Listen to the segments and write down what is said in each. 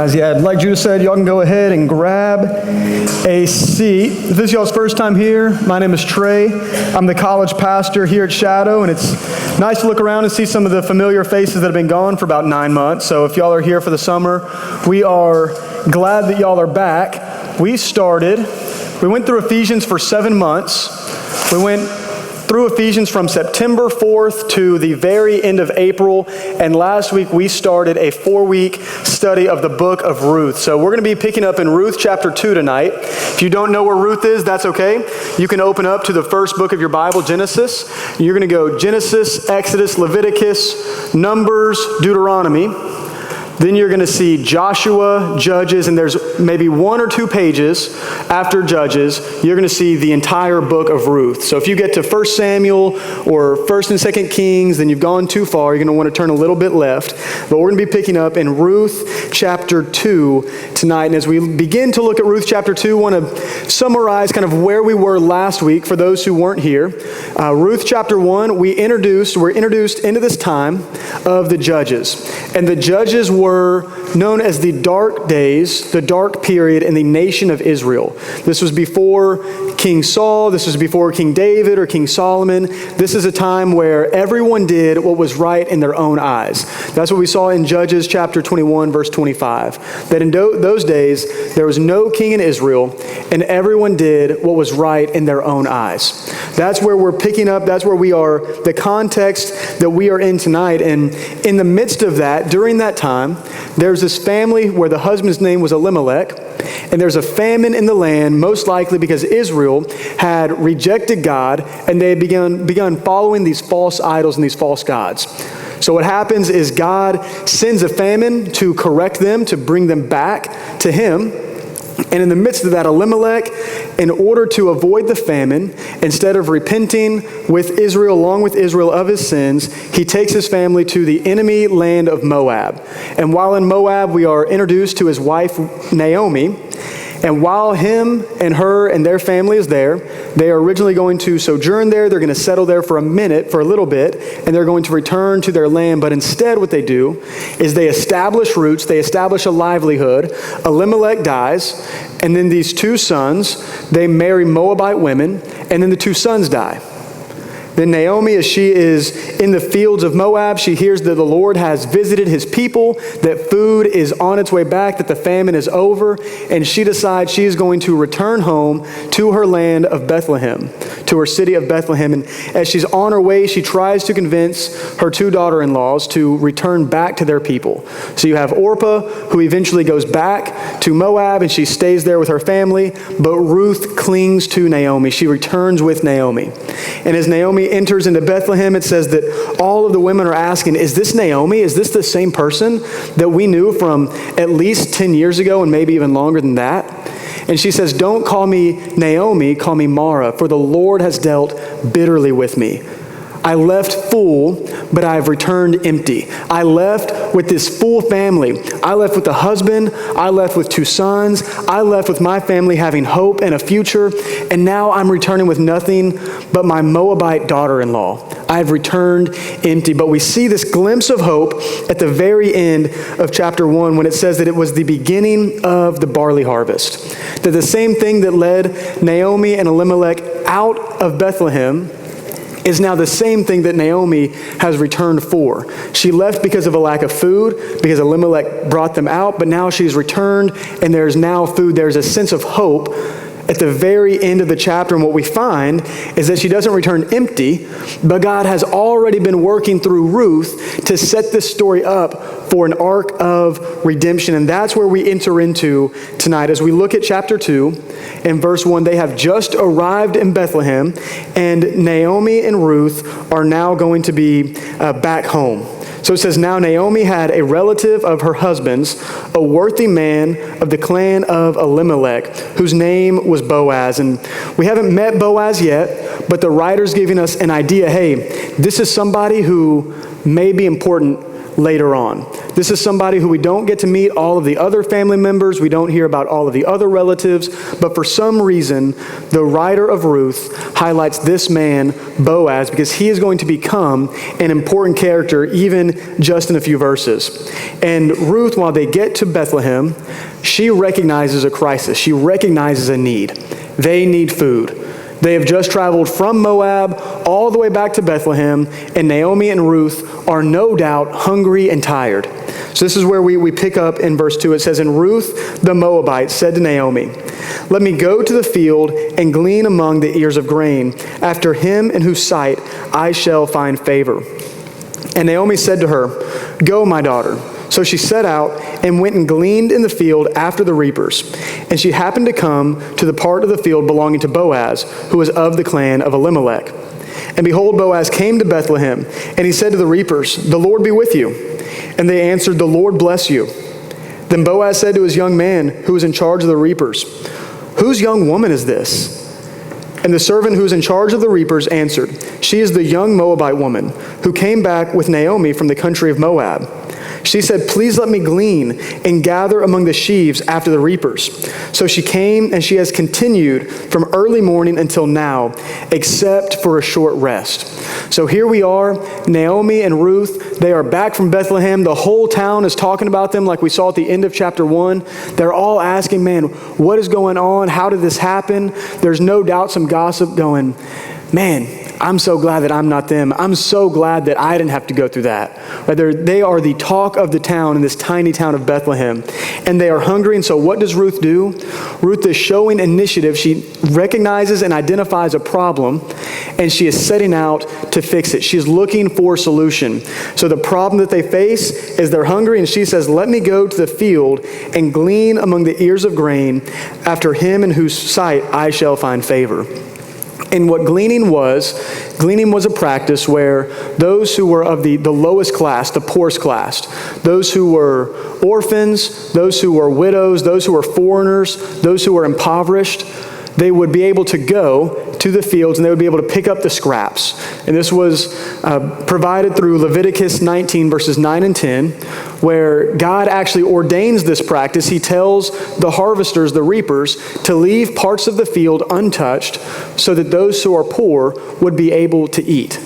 guys. Yeah, like Judah said, y'all can go ahead and grab a seat. If this is y'all's first time here, my name is Trey. I'm the college pastor here at Shadow, and it's nice to look around and see some of the familiar faces that have been gone for about 9 months. So if y'all are here for the summer, we are glad that y'all are back. We went through Ephesians for 7 months. We went through Ephesians from September 4th to the very end of April, and last week we started a 4-week study of the book of Ruth. So we're going to be picking up in Ruth chapter 2 tonight. If you don't know where Ruth is, that's okay. You can open up to the first book of your Bible, Genesis. You're going to go Genesis, Exodus, Leviticus, Numbers, Deuteronomy. Then you're going to see Joshua, Judges, and there's maybe 1 or 2 pages after Judges, you're going to see the entire book of Ruth. So if you get to 1 Samuel or 1 and 2 Kings, then you've gone too far. You're going to want to turn a little bit left. But we're going to be picking up in Ruth chapter 2 tonight. And as we begin to look at Ruth chapter 2, I want to summarize kind of where we were last week for those who weren't here. Ruth chapter 1, we're introduced into this time of the Judges. And the Judges were known as the dark days, the dark period in the nation of Israel. This was before King Saul, this was before King David or King Solomon. This is a time where everyone did what was right in their own eyes. That's what we saw in Judges chapter 21, verse 25. That in those days, there was no king in Israel, and everyone did what was right in their own eyes. That's where we're picking up, that's where we are, the context that we are in tonight. And in the midst of that, during that time, there's this family where the husband's name was Elimelech, and there's a famine in the land, most likely because Israel had rejected God, and they had begun following these false idols and these false gods. So what happens is God sends a famine to correct them, to bring them back to Him. And in the midst of that, Elimelech, in order to avoid the famine, instead of repenting with Israel, along with Israel of his sins, he takes his family to the enemy land of Moab. And while in Moab, we are introduced to his wife, Naomi. And while him and her and their family is there, they are originally going to sojourn there. They're going to settle there for a little bit, and they're going to return to their land. But instead what they do is they establish roots, they establish a livelihood. Elimelech dies, and then these 2 sons, they marry Moabite women, and then the 2 sons die. Then Naomi, as she is in the fields of Moab, she hears that the Lord has visited his people, that food is on its way back, that the famine is over, and she decides she is going to return home to her land of Bethlehem, to her city of Bethlehem. And as she's on her way, she tries to convince her 2 daughter-in-laws to return back to their people. So you have Orpah, who eventually goes back to Moab, and she stays there with her family, but Ruth clings to Naomi. She returns with Naomi. And as Naomi enters into Bethlehem, it says that all of the women are asking, is this Naomi? Is this the same person that we knew from at least 10 years ago and maybe even longer than that? And she says, don't call me Naomi, call me Mara, for the Lord has dealt bitterly with me. I left full, but I have returned empty. I left with this full family. I left with a husband. I left with 2 sons. I left with my family having hope and a future. And now I'm returning with nothing but my Moabite daughter-in-law. I have returned empty. But we see this glimpse of hope at the very end of chapter 1 when it says that it was the beginning of the barley harvest. That the same thing that led Naomi and Elimelech out of Bethlehem is now the same thing that Naomi has returned for. She left because of a lack of food, because Elimelech brought them out, but now she's returned and there's now food. There's a sense of hope at the very end of the chapter. And what we find is that she doesn't return empty, but God has already been working through Ruth to set this story up for an arc of redemption. And that's where we enter into tonight. As we look at chapter 2 and verse 1, they have just arrived in Bethlehem, and Naomi and Ruth are now going to be back home. So it says, now Naomi had a relative of her husband's, a worthy man of the clan of Elimelech, whose name was Boaz. And we haven't met Boaz yet, but the writer's giving us an idea. Hey, this is somebody who may be important later on. This is somebody who we don't get to meet all of the other family members. We don't hear about all of the other relatives. But for some reason, the writer of Ruth highlights this man, Boaz, because he is going to become an important character even just in a few verses. And Ruth, while they get to Bethlehem, she recognizes a crisis. She recognizes a need. They need food. They have just traveled from Moab all the way back to Bethlehem, and Naomi and Ruth are no doubt hungry and tired. So this is where we pick up in verse 2. It says, "And Ruth the Moabite said to Naomi, 'Let me go to the field and glean among the ears of grain, after him in whose sight I shall find favor.' And Naomi said to her, 'Go, my daughter.' So she set out and went and gleaned in the field after the reapers. And she happened to come to the part of the field belonging to Boaz, who was of the clan of Elimelech. And behold, Boaz came to Bethlehem, and he said to the reapers, 'The Lord be with you.' And they answered, 'The Lord bless you.' Then Boaz said to his young man who was in charge of the reapers, 'Whose young woman is this?' And the servant who was in charge of the reapers answered, 'She is the young Moabite woman who came back with Naomi from the country of Moab. She said, "Please let me glean and gather among the sheaves after the reapers." So she came, and she has continued from early morning until now, except for a short rest." So here we are, Naomi and Ruth. They are back from Bethlehem. The whole town is talking about them like we saw at the end of chapter 1. They're all asking, man, what is going on? How did this happen? There's no doubt some gossip going, man, I'm so glad that I'm not them. I'm so glad that I didn't have to go through that. They are the talk of the town in this tiny town of Bethlehem. And they are hungry. And so what does Ruth do? Ruth is showing initiative. She recognizes and identifies a problem, and she is setting out to fix it. She's looking for a solution. So the problem that they face is they're hungry, and she says, "Let me go to the field and glean among the ears of grain after him in whose sight I shall find favor." And what gleaning was a practice where those who were of the lowest class, the poorest class, those who were orphans, those who were widows, those who were foreigners, those who were impoverished, they would be able to go to the fields and they would be able to pick up the scraps. And this was provided through Leviticus 19 verses 9 and 10, where God actually ordains this practice. He tells the harvesters, the reapers, to leave parts of the field untouched so that those who are poor would be able to eat.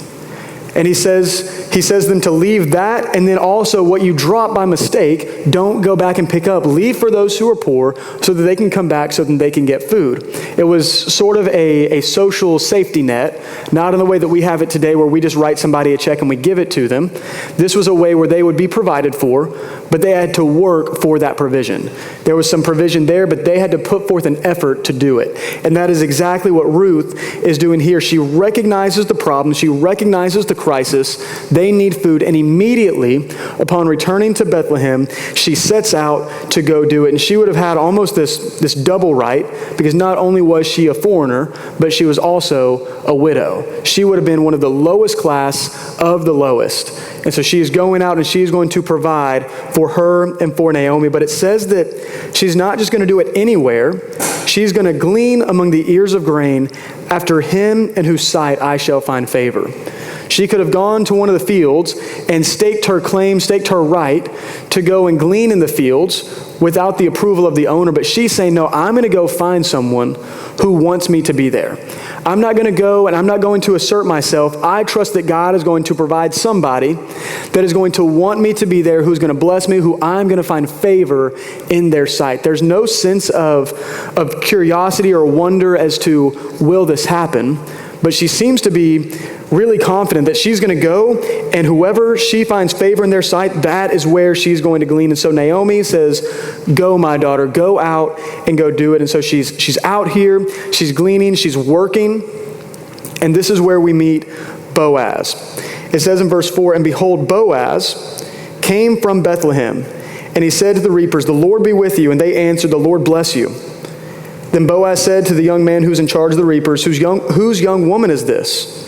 And he says them to leave that, and then also what you drop by mistake, don't go back and pick up. Leave for those who are poor so that they can come back so that they can get food. It was sort of a social safety net, not in the way that we have it today where we just write somebody a check and we give it to them. This was a way where they would be provided for, but they had to work for that provision. There was some provision there, but they had to put forth an effort to do it. And that is exactly what Ruth is doing here. She recognizes the problem. She recognizes the crisis. They need food. And immediately, upon returning to Bethlehem, she sets out to go do it. And she would have had almost this double right, because not only was she a foreigner, but she was also a widow. She would have been one of the lowest class of the lowest. And so she is going out and she is going to provide for her and for Naomi. But it says that she's not just going to do it anywhere. She's going to glean among the ears of grain after him in whose sight I shall find favor. She could have gone to one of the fields and staked her claim, staked her right to go and glean in the fields without the approval of the owner. But she's saying, no, I'm going to go find someone who wants me to be there. I'm not going to go and I'm not going to assert myself. I trust that God is going to provide somebody that is going to want me to be there, who's going to bless me, who I'm going to find favor in their sight. There's no sense of curiosity or wonder as to, will this happen? But she seems to be really confident that she's going to go, and whoever she finds favor in their sight, that is where she's going to glean. And so Naomi says, "Go, my daughter, go out and go do it." And so she's out here, she's gleaning, she's working, and this is where we meet Boaz. It says in verse 4, "And behold, Boaz came from Bethlehem, and he said to the reapers, 'The Lord be with you.' And they answered, 'The Lord bless you.' Then Boaz said to the young man who's in charge of the reapers, 'Whose young woman is this?'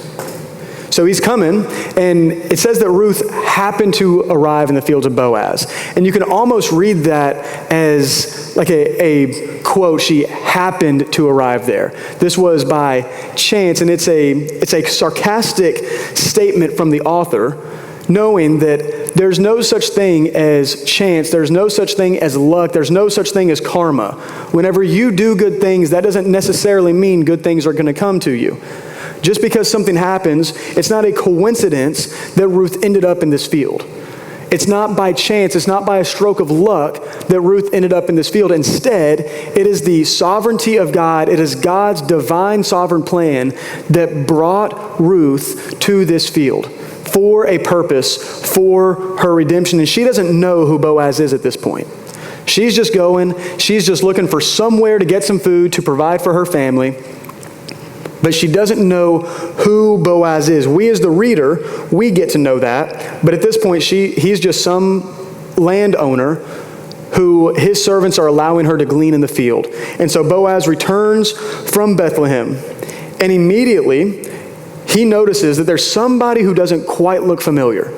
So he's coming, and it says that Ruth happened to arrive in the fields of Boaz. And you can almost read that as like a quote, she happened to arrive there. This was by chance, and it's a sarcastic statement from the author, knowing that there's no such thing as chance. There's no such thing as luck. There's no such thing as karma. Whenever you do good things, that doesn't necessarily mean good things are going to come to you. Just because something happens, it's not a coincidence that Ruth ended up in this field. It's not by chance, it's not by a stroke of luck that Ruth ended up in this field. Instead, it is the sovereignty of God, it is God's divine sovereign plan that brought Ruth to this field for a purpose, for her redemption. And she doesn't know who Boaz is at this point. She's just looking for somewhere to get some food to provide for her family. But she doesn't know who Boaz is. We as the reader, we get to know that. But at this point, he's just some landowner who his servants are allowing her to glean in the field. And so Boaz returns from Bethlehem. And immediately, he notices that there's somebody who doesn't quite look familiar.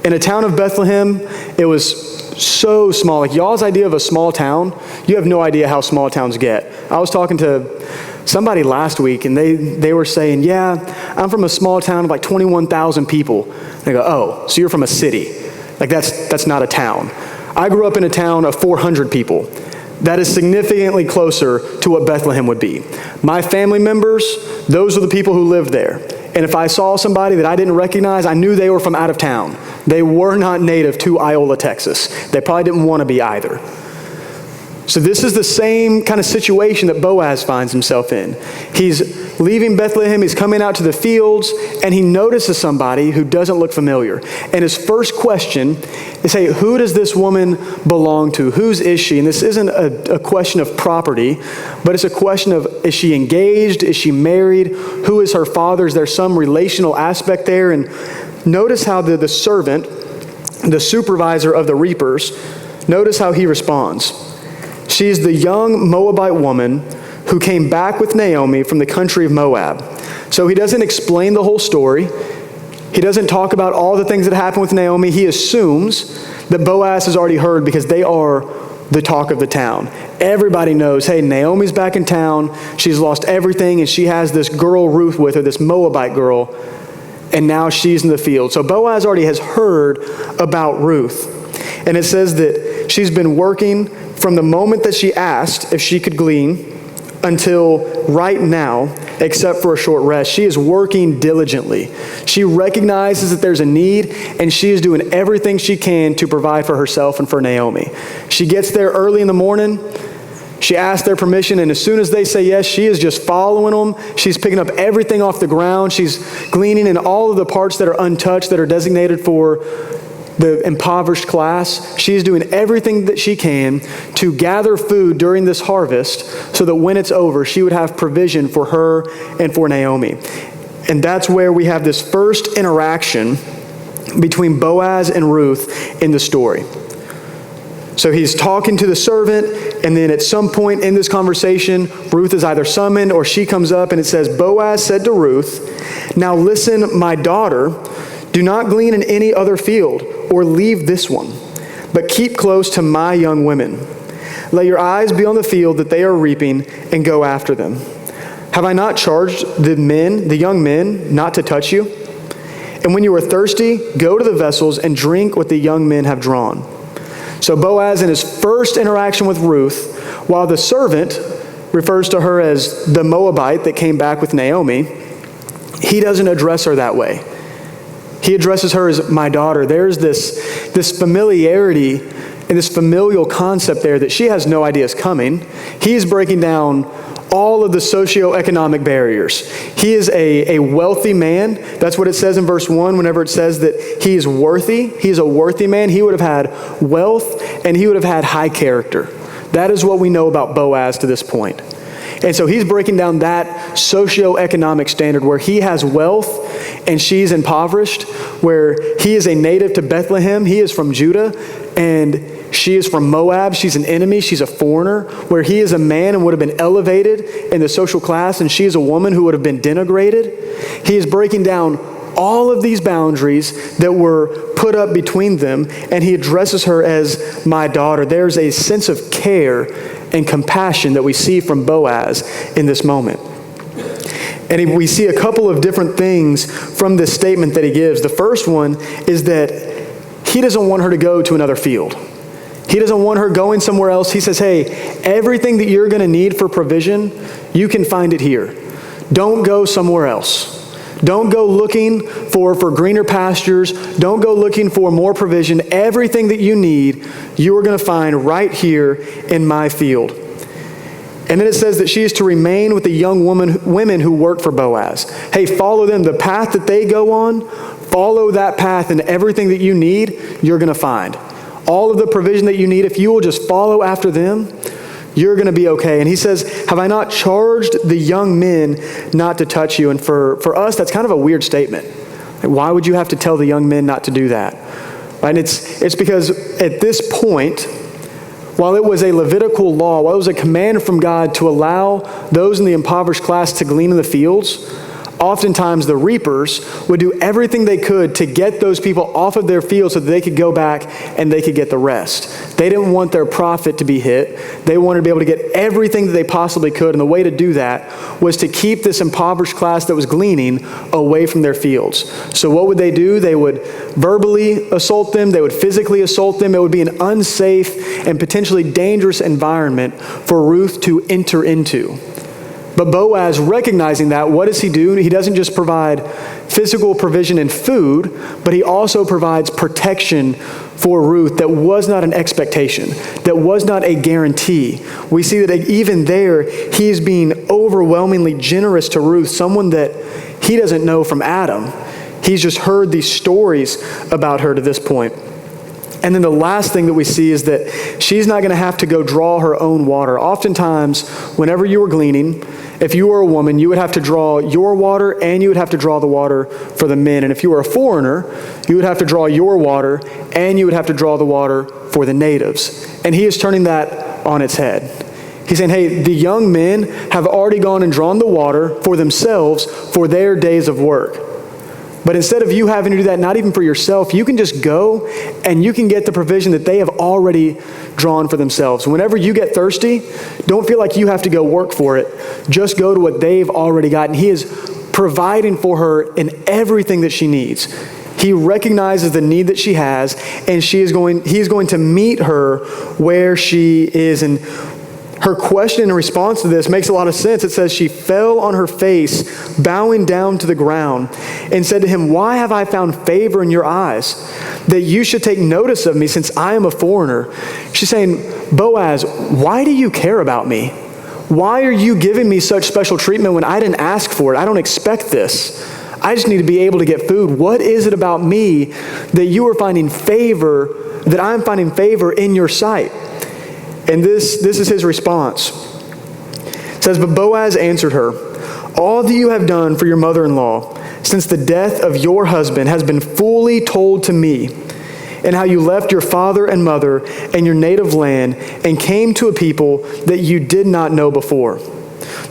In a town of Bethlehem, it was so small. Like y'all's idea of a small town, you have no idea how small towns get. I was talking to somebody last week, and they were saying, yeah, I'm from a small town of like 21,000 people. And I go, oh, so you're from a city. Like that's not a town. I grew up in a town of 400 people. That is significantly closer to what Bethlehem would be. My family members, those are the people who lived there. And if I saw somebody that I didn't recognize, I knew they were from out of town. They were not native to Iola, Texas. They probably didn't want to be either. So this is the same kind of situation that Boaz finds himself in. He's leaving Bethlehem, he's coming out to the fields, and he notices somebody who doesn't look familiar. And his first question is, hey, who does this woman belong to? Whose is she? And this isn't a question of property, but it's a question of, is she engaged? Is she married? Who is her father? Is there some relational aspect there? And notice how the servant, the supervisor of the reapers, notice how he responds. She's the young Moabite woman who came back with Naomi from the country of Moab. So he doesn't explain the whole story. He doesn't talk about all the things that happened with Naomi. He assumes that Boaz has already heard because they are the talk of the town. Everybody knows, hey, Naomi's back in town. She's lost everything, and she has this girl Ruth with her, this Moabite girl, and now she's in the field. So Boaz already has heard about Ruth. And it says that she's been working from the moment that she asked if she could glean until right now, except for a short rest. She is working diligently. She recognizes that there's a need, and she is doing everything she can to provide for herself and for Naomi. She gets there early in the morning. She asks their permission, and as soon as they say yes, she is just following them. She's picking up everything off the ground. She's gleaning in all of the parts that are untouched, that are designated for the impoverished class. She's doing everything that she can to gather food during this harvest so that when it's over, she would have provision for her and for Naomi. And that's where we have this first interaction between Boaz and Ruth in the story. So he's talking to the servant, and then at some point in this conversation, Ruth is either summoned or she comes up, and it says, Boaz said to Ruth, "Now listen, my daughter, do not glean in any other field or leave this one, but keep close to my young women. Let your eyes be on the field that they are reaping and go after them. Have I not charged the young men, not to touch you? And when you are thirsty, go to the vessels and drink what the young men have drawn." So Boaz, in his first interaction with Ruth, while the servant refers to her as the Moabite that came back with Naomi, he doesn't address her that way. He addresses her as my daughter. There's this familiarity and this familial concept there that she has no idea is coming. He's breaking down all of the socioeconomic barriers. He is a wealthy man. That's what it says in verse 1 whenever it says that he is worthy. He's a worthy man. He would have had wealth and he would have had high character. That is what we know about Boaz to this point. And so he's breaking down that socioeconomic standard where he has wealth and she's impoverished, where he is a native to Bethlehem, he is from Judah, and she is from Moab. She's an enemy, she's a foreigner, where he is a man and would have been elevated in the social class, and she is a woman who would have been denigrated. He is breaking down all of these boundaries that were put up between them, and he addresses her as my daughter. There's a sense of care and compassion that we see from Boaz in this moment. And we see a couple of different things from this statement that he gives. The first one is that he doesn't want her to go to another field. He doesn't want her going somewhere else. He says, hey, everything that you're going to need for provision, you can find it here. Don't go somewhere else. Don't go looking for greener pastures. Don't go looking for more provision. Everything that you need, you are going to find right here in my field. And then it says that she is to remain with the young women who work for Boaz. Hey, follow them. The path that they go on, follow that path, and everything that you need, you're going to find. All of the provision that you need, if you will just follow after them, you're going to be okay. And he says, have I not charged the young men not to touch you? And for us, that's kind of a weird statement. Why would you have to tell the young men not to do that? Right? And it's because at this point, while it was a Levitical law, while it was a command from God to allow those in the impoverished class to glean in the fields, oftentimes the reapers would do everything they could to get those people off of their fields so that they could go back and they could get the rest. They didn't want their profit to be hit. They wanted to be able to get everything that they possibly could. And the way to do that was to keep this impoverished class that was gleaning away from their fields. So what would they do? They would verbally assault them. They would physically assault them. It would be an unsafe and potentially dangerous environment for Ruth to enter into. But Boaz, recognizing that, what does he do? He doesn't just provide physical provision and food, but he also provides protection for Ruth that was not an expectation, that was not a guarantee. We see that even there, he is being overwhelmingly generous to Ruth, someone that he doesn't know from Adam. He's just heard these stories about her to this point. And then the last thing that we see is that she's not going to have to go draw her own water. Oftentimes, whenever you were gleaning, if you were a woman, you would have to draw your water and you would have to draw the water for the men. And if you were a foreigner, you would have to draw your water and you would have to draw the water for the natives. And he is turning that on its head. He's saying, hey, the young men have already gone and drawn the water for themselves for their days of work. But instead of you having to do that, not even for yourself, you can just go and you can get the provision that they have already drawn for themselves. Whenever you get thirsty, don't feel like you have to go work for it. Just go to what they've already got. And he is providing for her in everything that she needs. He recognizes the need that she has, and he is going to meet her where she is. And her question in response to this makes a lot of sense. It says she fell on her face, bowing down to the ground, and said to him, why have I found favor in your eyes, that you should take notice of me since I am a foreigner? She's saying, Boaz, why do you care about me? Why are you giving me such special treatment when I didn't ask for it? I don't expect this. I just need to be able to get food. What is it about me that you are finding favor, that I'm finding favor in your sight? And this is his response. It says, but Boaz answered her, all that you have done for your mother-in-law since the death of your husband has been fully told to me, and how you left your father and mother and your native land and came to a people that you did not know before.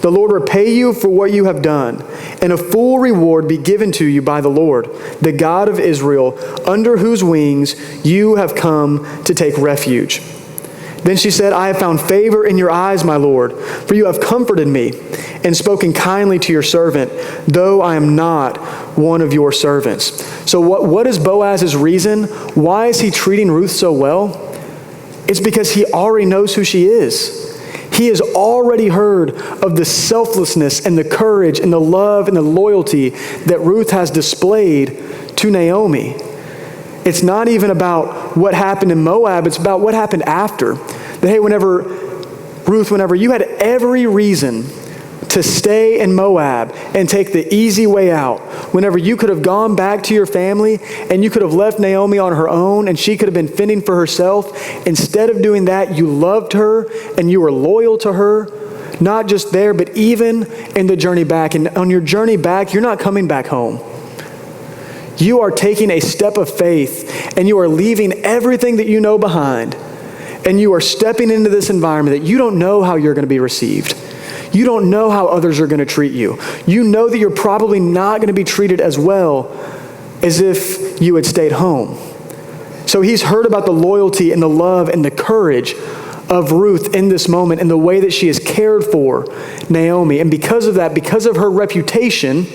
The Lord repay you for what you have done, and a full reward be given to you by the Lord, the God of Israel, under whose wings you have come to take refuge. Then she said, I have found favor in your eyes, my Lord, for you have comforted me and spoken kindly to your servant, though I am not one of your servants. So what is Boaz's reason? Why is he treating Ruth so well? It's because he already knows who she is. He has already heard of the selflessness and the courage and the love and the loyalty that Ruth has displayed to Naomi. It's not even about what happened in Moab, it's about what happened after. That, hey, whenever you had every reason to stay in Moab and take the easy way out, whenever you could have gone back to your family and you could have left Naomi on her own and she could have been fending for herself, instead of doing that, you loved her and you were loyal to her, not just there, but even in the journey back. And on your journey back, you're not coming back home. You are taking a step of faith and you are leaving everything that you know behind, and you are stepping into this environment that you don't know how you're going to be received. You don't know how others are going to treat you. You know that you're probably not going to be treated as well as if you had stayed home. So he's heard about the loyalty and the love and the courage of Ruth in this moment and the way that she has cared for Naomi. And because of that, because of her reputation,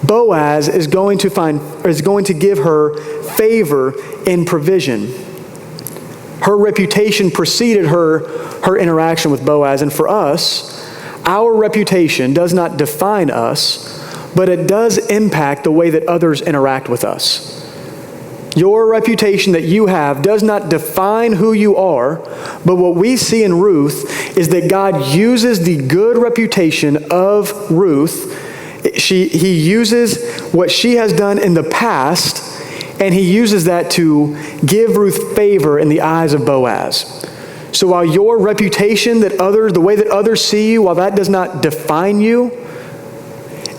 Boaz is going to give her favor in provision. Her reputation preceded her interaction with Boaz. And for us, our reputation does not define us, but it does impact the way that others interact with us. Your reputation that you have does not define who you are, but what we see in Ruth is that God uses the good reputation of Ruth. He uses what she has done in the past, and he uses that to give Ruth favor in the eyes of Boaz. So while your reputation, the way that others see you, while that does not define you,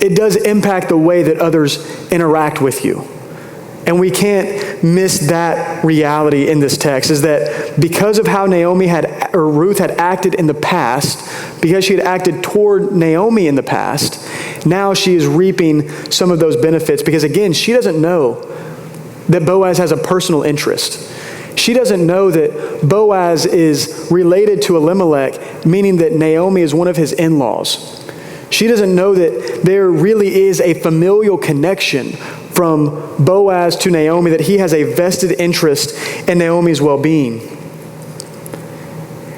it does impact the way that others interact with you. And we can't miss that reality in this text, is that because of how Ruth had acted in the past, because she had acted toward Naomi in the past, now she is reaping some of those benefits. Because again, she doesn't know that Boaz has a personal interest. She doesn't know that Boaz is related to Elimelech, meaning that Naomi is one of his in-laws. She doesn't know that there really is a familial connection from Boaz to Naomi, that he has a vested interest in Naomi's well-being.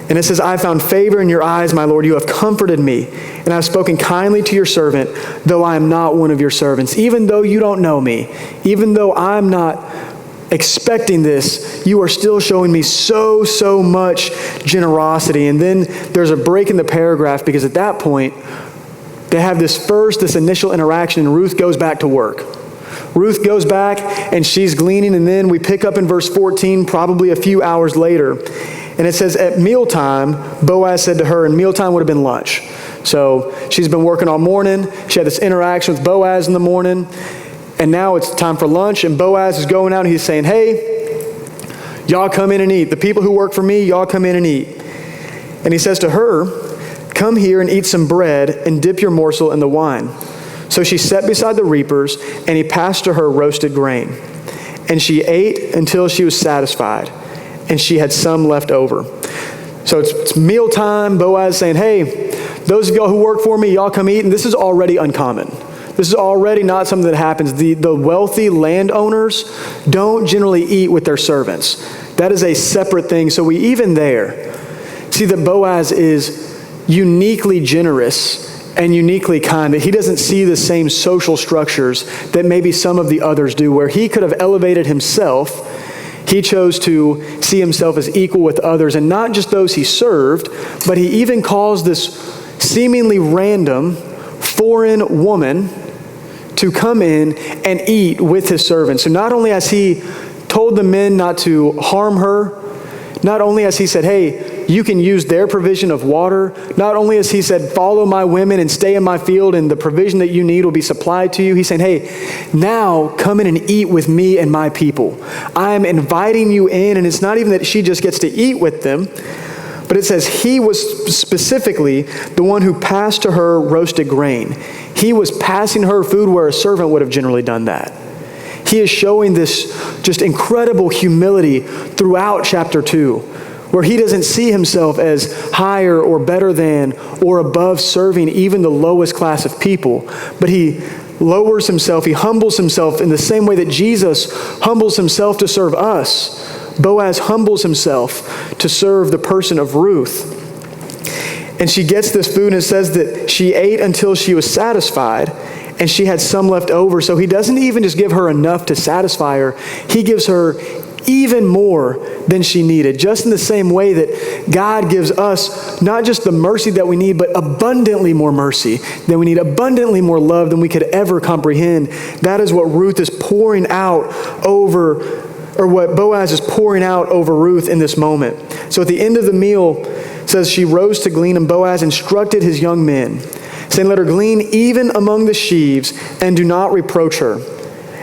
And it says, I found favor in your eyes, my Lord. You have comforted me, and I have spoken kindly to your servant, though I am not one of your servants. Even though you don't know me, even though I'm not expecting this, you are still showing me so much generosity. And then there's a break in the paragraph, because at that point, they have this initial interaction, and Ruth goes back to work. Ruth goes back and she's gleaning, and then we pick up in verse 14, probably a few hours later. And it says, at mealtime, Boaz said to her, and mealtime would have been lunch. So she's been working all morning. She had this interaction with Boaz in the morning. And now it's time for lunch, and Boaz is going out and he's saying, hey, y'all come in and eat. The people who work for me, y'all come in and eat. And he says to her, come here and eat some bread and dip your morsel in the wine. So she sat beside the reapers, and he passed to her roasted grain. And she ate until she was satisfied, and she had some left over. So it's mealtime. Boaz saying, hey, those of y'all who work for me, y'all come eat. And this is already uncommon. This is already not something that happens. The wealthy landowners don't generally eat with their servants. That is a separate thing. So we even there see that Boaz is uniquely generous and uniquely kind, that he doesn't see the same social structures that maybe some of the others do, where he could have elevated himself. He chose to see himself as equal with others, and not just those he served, but he even calls this seemingly random foreign woman to come in and eat with his servants. So not only has he told the men not to harm her, not only has he said, hey, you can use their provision of water, not only has he said, follow my women and stay in my field and the provision that you need will be supplied to you, he's saying, hey, now come in and eat with me and my people. I'm inviting you in, and it's not even that she just gets to eat with them, but it says he was specifically the one who passed to her roasted grain. He was passing her food where a servant would have generally done that. He is showing this just incredible humility throughout chapter 2, where he doesn't see himself as higher or better than or above serving even the lowest class of people, but he lowers himself, he humbles himself in the same way that Jesus humbles himself to serve us. Boaz humbles himself to serve the person of Ruth. And she gets this food, and it says that she ate until she was satisfied, and she had some left over. So he doesn't even just give her enough to satisfy her. He gives her even more than she needed. Just in the same way that God gives us not just the mercy that we need, but abundantly more mercy than we need, abundantly more love than we could ever comprehend. That is what Ruth is pouring out over, or what Boaz is pouring out over Ruth in this moment. So at the end of the meal, it says she rose to glean, and Boaz instructed his young men, saying, let her glean even among the sheaves, and do not reproach her.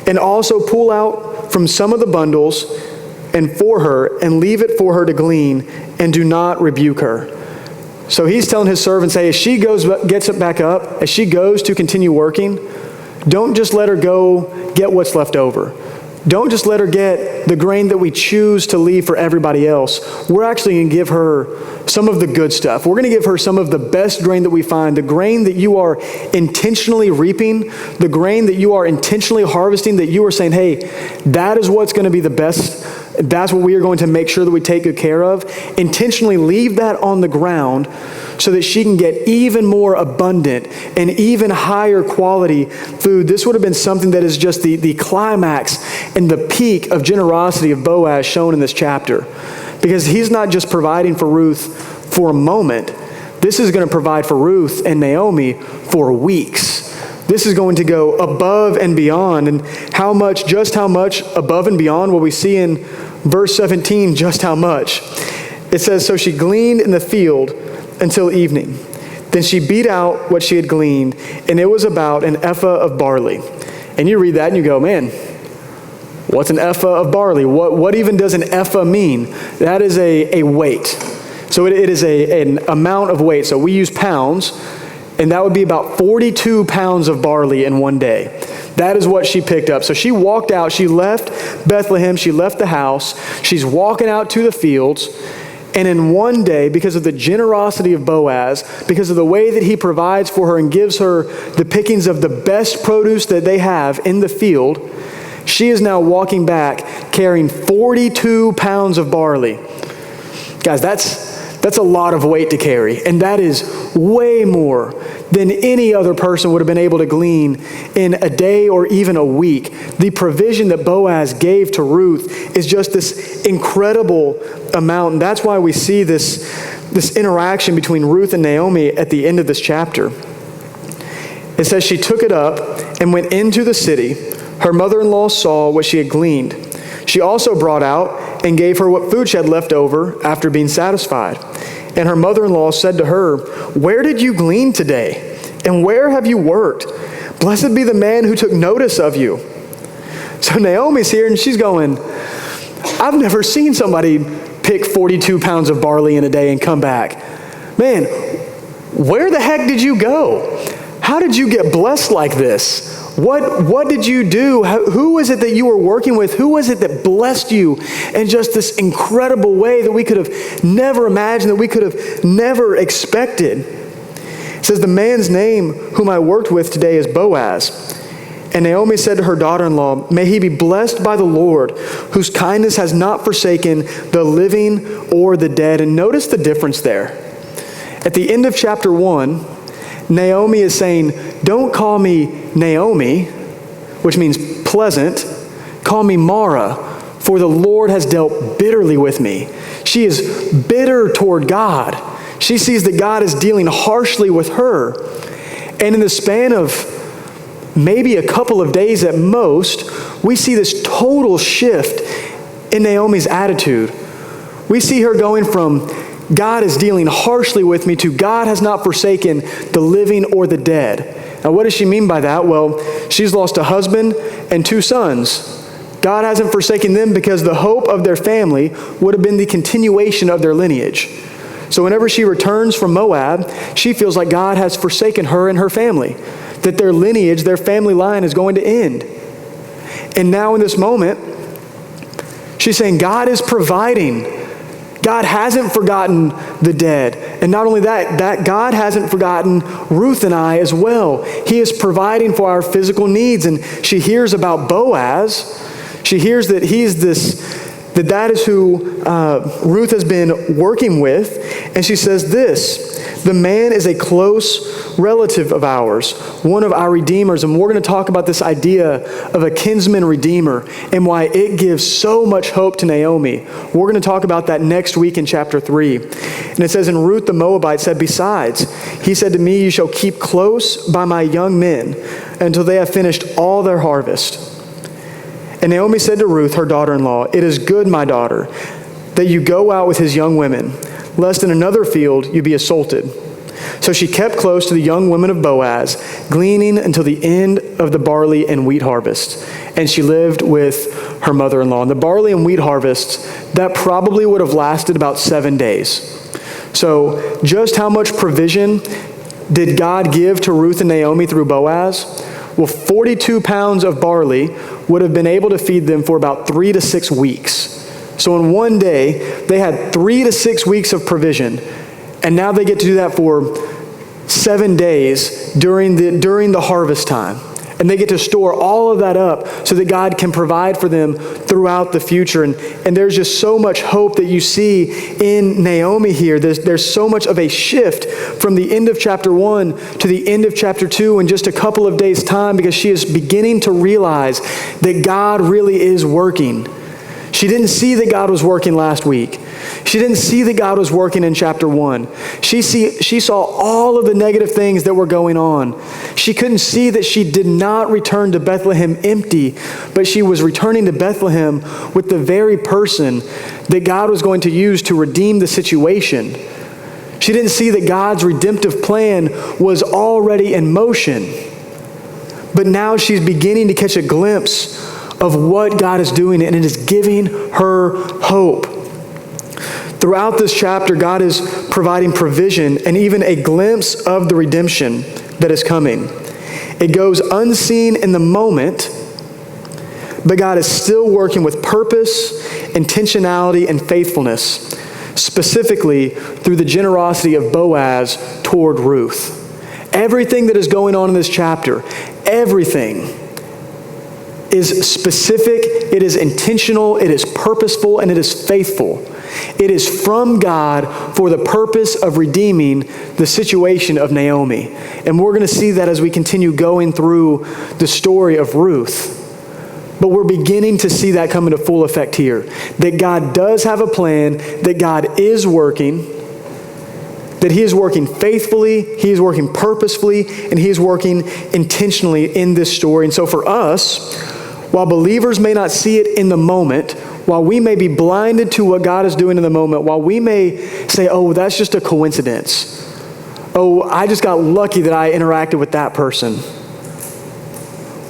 And also pull out from some of the bundles and for her, and leave it for her to glean, and do not rebuke her. So he's telling his servants, hey, as she gets back up, as she goes to continue working, don't just let her go get what's left over. don't just let her get the grain that we choose to leave for everybody else. We're actually going to give her some of the good stuff. We're going to give her some of the best grain that we find, the grain that you are intentionally reaping, the grain that you are intentionally harvesting, that you are saying, hey, that is what's going to be the best. That's what we are going to make sure that we take good care of. Intentionally leave that on the ground so that she can get even more abundant and even higher quality food. This would have been something that is just the climax and the peak of generosity of Boaz shown in this chapter. Because he's not just providing for Ruth for a moment. This is going to provide for Ruth and Naomi for weeks. This is going to go above and beyond. And just how much above and beyond? Well, we see in verse 17 just how much. It says, so she gleaned in the field until evening. Then she beat out what she had gleaned, and it was about an ephah of barley. And you read that and you go, man, what's an ephah of barley? What even does an ephah mean? That is a weight. So it is an amount of weight. So we use pounds, and that would be about 42 pounds of barley in one day. That is what she picked up. So she walked out. She left Bethlehem. She left the house. She's walking out to the fields. And in one day, because of the generosity of Boaz, because of the way that he provides for her and gives her the pickings of the best produce that they have in the field, she is now walking back carrying 42 pounds of barley. Guys, that's a lot of weight to carry. And that is way more than any other person would have been able to glean in a day or even a week. The provision that Boaz gave to Ruth is just this incredible amount. And that's why we see this interaction between Ruth and Naomi at the end of this chapter. It says she took it up and went into the city. Her mother-in-law saw what she had gleaned. She also brought out and gave her what food she had left over after being satisfied. And her mother-in-law said to her, where did you glean today? And where have you worked? Blessed be the man who took notice of you. So Naomi's here and she's going, I've never seen somebody pick 42 pounds of barley in a day and come back. Man, where the heck did you go? How did you get blessed like this? What did you do? Who was it that you were working with? Who was it that blessed you in just this incredible way that we could have never imagined, that we could have never expected? It says, the man's name whom I worked with today is Boaz. And Naomi said to her daughter-in-law, may he be blessed by the Lord, whose kindness has not forsaken the living or the dead. And notice the difference there. At the end of chapter 1, Naomi is saying, don't call me Naomi, which means pleasant. Call me Mara, for the Lord has dealt bitterly with me. She is bitter toward God. She sees that God is dealing harshly with her. And in the span of maybe a couple of days at most, we see this total shift in Naomi's attitude. We see her going from God is dealing harshly with me to God has not forsaken the living or the dead. Now, what does she mean by that? Well, she's lost a husband and 2 sons. God hasn't forsaken them because the hope of their family would have been the continuation of their lineage. So whenever she returns from Moab, she feels like God has forsaken her and her family, that their lineage, their family line is going to end. And now in this moment, she's saying God is providing. God hasn't forgotten the dead. And not only that God hasn't forgotten Ruth and I as well. He is providing for our physical needs. And she hears about Boaz. She hears that that is who Ruth has been working with. And she says this, the man is a close relative of ours, one of our redeemers. And we're going to talk about this idea of a kinsman redeemer and why it gives so much hope to Naomi. We're going to talk about that next week in chapter 3. And it says, and Ruth the Moabite said, besides, he said to me, you shall keep close by my young men until they have finished all their harvest. And Naomi said to Ruth, her daughter-in-law, it is good, my daughter, that you go out with his young women, lest in another field you be assaulted. So she kept close to the young women of Boaz, gleaning until the end of the barley and wheat harvest. And she lived with her mother-in-law. And the barley and wheat harvests, that probably would have lasted about 7 days. So just how much provision did God give to Ruth and Naomi through Boaz? Well, 42 pounds of barley would have been able to feed them for about 3 to 6 weeks. So in one day, they had 3 to 6 weeks of provision, and now they get to do that for 7 days during the harvest time. And they get to store all of that up so that God can provide for them throughout the future. And there's just so much hope that you see in Naomi here. There's so much of a shift from the end of chapter 1 to the end of chapter 2 in just a couple of days' time, because she is beginning to realize that God really is working. She didn't see that God was working last week. She didn't see that God was working in chapter 1. She saw all of the negative things that were going on. She couldn't see that she did not return to Bethlehem empty, but she was returning to Bethlehem with the very person that God was going to use to redeem the situation. She didn't see that God's redemptive plan was already in motion. But now she's beginning to catch a glimpse of what God is doing, and it is giving her hope. Throughout this chapter, God is providing provision and even a glimpse of the redemption that is coming. It goes unseen in the moment, but God is still working with purpose, intentionality, and faithfulness, specifically through the generosity of Boaz toward Ruth. Everything that is going on in this chapter, everything is specific, it is intentional, it is purposeful, and it is faithful. It is from God for the purpose of redeeming the situation of Naomi. And we're going to see that as we continue going through the story of Ruth. But we're beginning to see that come into full effect here. That God does have a plan, that God is working, that He is working faithfully, He is working purposefully, and He is working intentionally in this story. And so for us, while believers may not see it in the moment, while we may be blinded to what God is doing in the moment, while we may say, oh, that's just a coincidence. Oh, I just got lucky that I interacted with that person.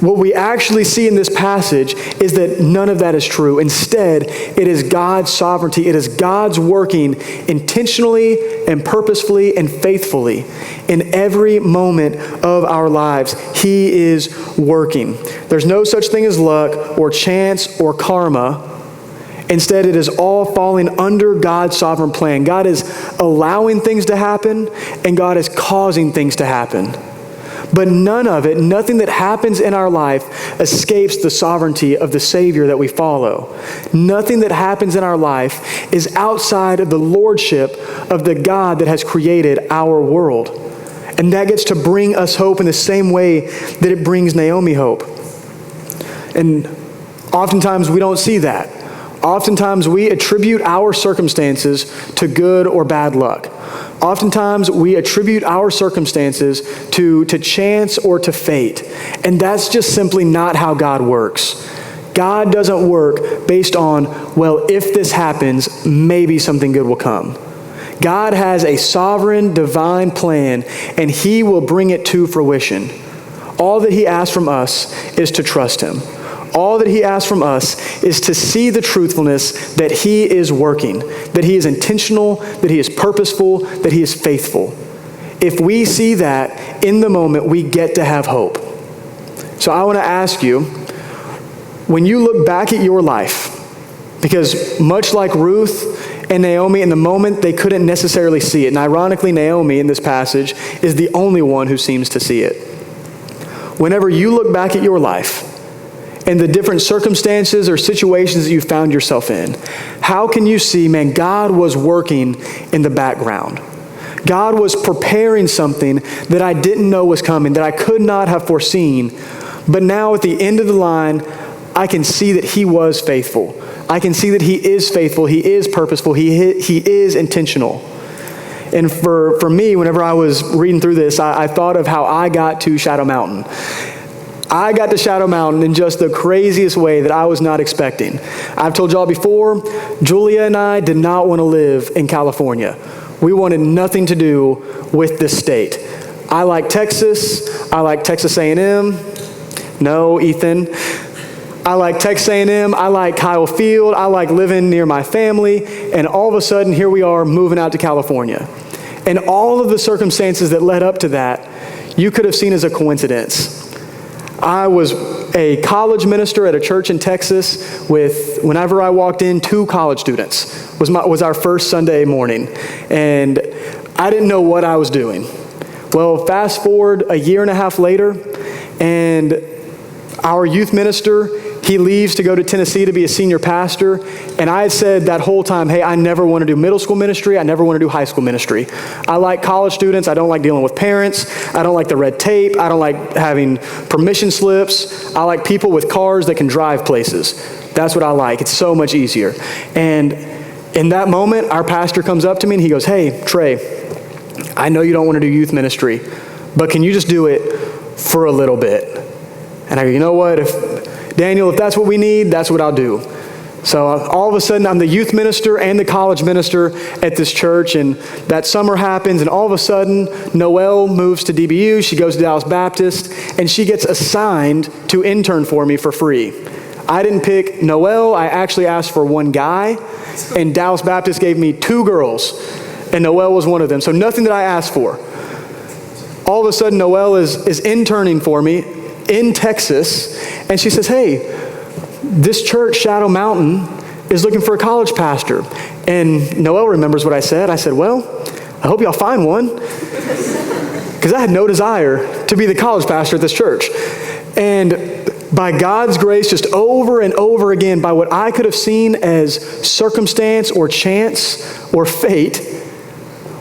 What we actually see in this passage is that none of that is true. Instead, it is God's sovereignty. It is God's working intentionally and purposefully and faithfully in every moment of our lives. He is working. There's no such thing as luck or chance or karma. Instead, it is all falling under God's sovereign plan. God is allowing things to happen, and God is causing things to happen. But none of it, nothing that happens in our life escapes the sovereignty of the Savior that we follow. Nothing that happens in our life is outside of the lordship of the God that has created our world. And that gets to bring us hope in the same way that it brings Naomi hope. And oftentimes we don't see that. Oftentimes we attribute our circumstances to good or bad luck. Oftentimes we attribute our circumstances to chance or to fate. And that's just simply not how God works. God doesn't work based on, well, if this happens, maybe something good will come. God has a sovereign, divine plan, and He will bring it to fruition. All that He asks from us is to trust Him. All that He asks from us is to see the truthfulness that He is working, that He is intentional, that He is purposeful, that He is faithful. If we see that in the moment, we get to have hope. So I want to ask you, when you look back at your life, because much like Ruth and Naomi, in the moment they couldn't necessarily see it. And ironically, Naomi in this passage is the only one who seems to see it. Whenever you look back at your life, and the different circumstances or situations that you found yourself in, how can you see, man, God was working in the background? God was preparing something that I didn't know was coming, that I could not have foreseen. But now at the end of the line, I can see that He was faithful. I can see that He is faithful. He is purposeful. He is intentional. And for me, whenever I was reading through this, I thought of how I got to Shadow Mountain. I got to Shadow Mountain in just the craziest way that I was not expecting. I've told y'all before, Julia and I did not want to live in California. We wanted nothing to do with this state. I like Texas. I like Texas A&M. No, Ethan. I like Texas A&M. I like Kyle Field. I like living near my family. And all of a sudden, here we are moving out to California. And all of the circumstances that led up to that, you could have seen as a coincidence. I was a college minister at a church in Texas with, whenever I walked in, 2 college students. Was our first Sunday morning. And I didn't know what I was doing. Well, fast forward a year and a half later, and our youth minister, he leaves to go to Tennessee to be a senior pastor. And I had said that whole time, hey, I never want to do middle school ministry. I never want to do high school ministry. I like college students. I don't like dealing with parents. I don't like the red tape. I don't like having permission slips. I like people with cars that can drive places. That's what I like. It's so much easier. And in that moment, our pastor comes up to me and he goes, hey, Trey, I know you don't want to do youth ministry, but can you just do it for a little bit? And I go, you know what, Daniel, if that's what we need, that's what I'll do. So all of a sudden, I'm the youth minister and the college minister at this church, and that summer happens, and all of a sudden, Noelle moves to DBU, she goes to Dallas Baptist, and she gets assigned to intern for me for free. I didn't pick Noelle, I actually asked for one guy, and Dallas Baptist gave me 2 girls, and Noelle was one of them, so nothing that I asked for. All of a sudden, Noelle is interning for me in Texas, and she says, hey, this church, Shadow Mountain, is looking for a college pastor. And Noelle remembers what I said. I said, well, I hope y'all find one. Because I had no desire to be the college pastor at this church. And by God's grace, just over and over again, by what I could have seen as circumstance or chance or fate,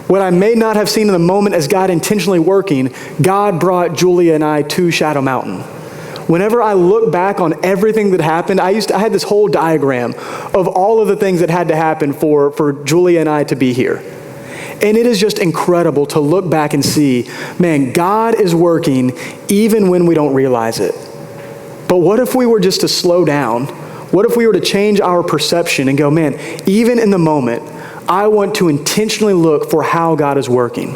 what I may not have seen in the moment as God intentionally working, God brought Julia and I to Shadow Mountain. Whenever I look back on everything that happened, I had this whole diagram of all of the things that had to happen for Julia and I to be here. And it is just incredible to look back and see, man, God is working even when we don't realize it. But what if we were just to slow down? What if we were to change our perception and go, man, even in the moment, I want to intentionally look for how God is working.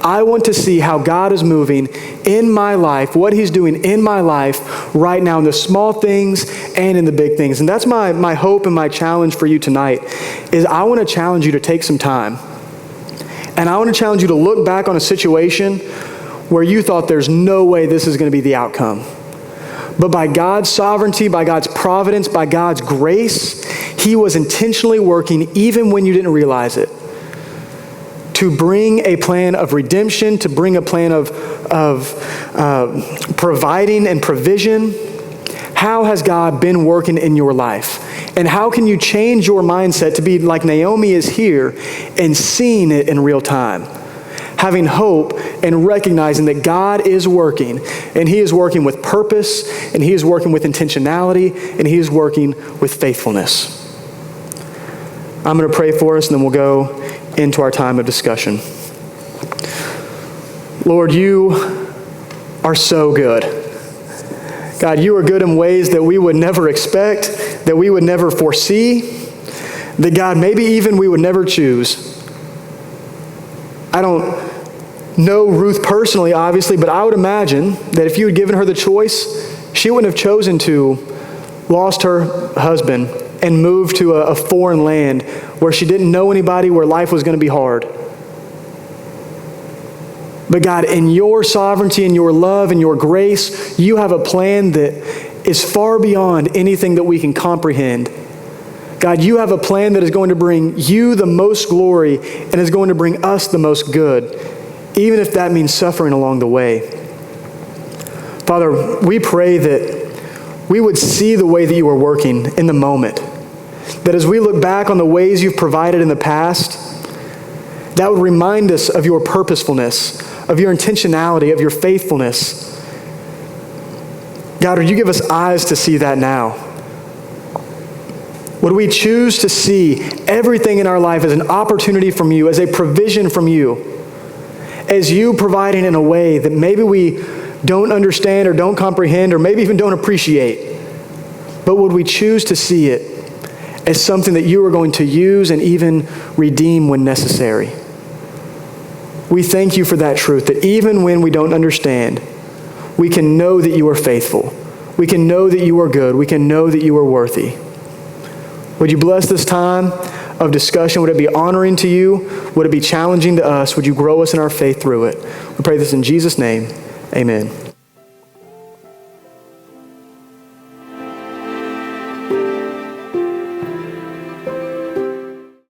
I want to see how God is moving in my life, what He's doing in my life right now in the small things and in the big things. And that's my hope and my challenge for you tonight is I want to challenge you to take some time. And I want to challenge you to look back on a situation where you thought there's no way this is going to be the outcome. But by God's sovereignty, by God's providence, by God's grace, He was intentionally working even when you didn't realize it, to bring a plan of redemption, to bring a plan of providing and provision. How has God been working in your life? And how can you change your mindset to be like Naomi is here and seeing it in real time? Having hope and recognizing that God is working, and He is working with purpose, and He is working with intentionality, and He is working with faithfulness. I'm going to pray for us, and then we'll go into our time of discussion. Lord, You are so good. God, You are good in ways that we would never expect, that we would never foresee, that God, maybe even we would never choose. I don't know Ruth personally, obviously, but I would imagine that if You had given her the choice, she wouldn't have chosen to lost her husband and moved to a foreign land where she didn't know anybody, where life was going to be hard. But God, in Your sovereignty and Your love and Your grace, You have a plan that is far beyond anything that we can comprehend. God, You have a plan that is going to bring You the most glory and is going to bring us the most good, even if that means suffering along the way. Father, we pray that we would see the way that You are working in the moment. That as we look back on the ways You've provided in the past, that would remind us of Your purposefulness, of Your intentionality, of Your faithfulness. God, would You give us eyes to see that now? Would we choose to see everything in our life as an opportunity from You, as a provision from You, as You providing in a way that maybe we don't understand or don't comprehend or maybe even don't appreciate, but would we choose to see it as something that You are going to use and even redeem when necessary? We thank You for that truth, that even when we don't understand, we can know that You are faithful. We can know that You are good. We can know that You are worthy. Would You bless this time of discussion? Would it be honoring to You? Would it be challenging to us? Would You grow us in our faith through it? We pray this in Jesus' name. Amen.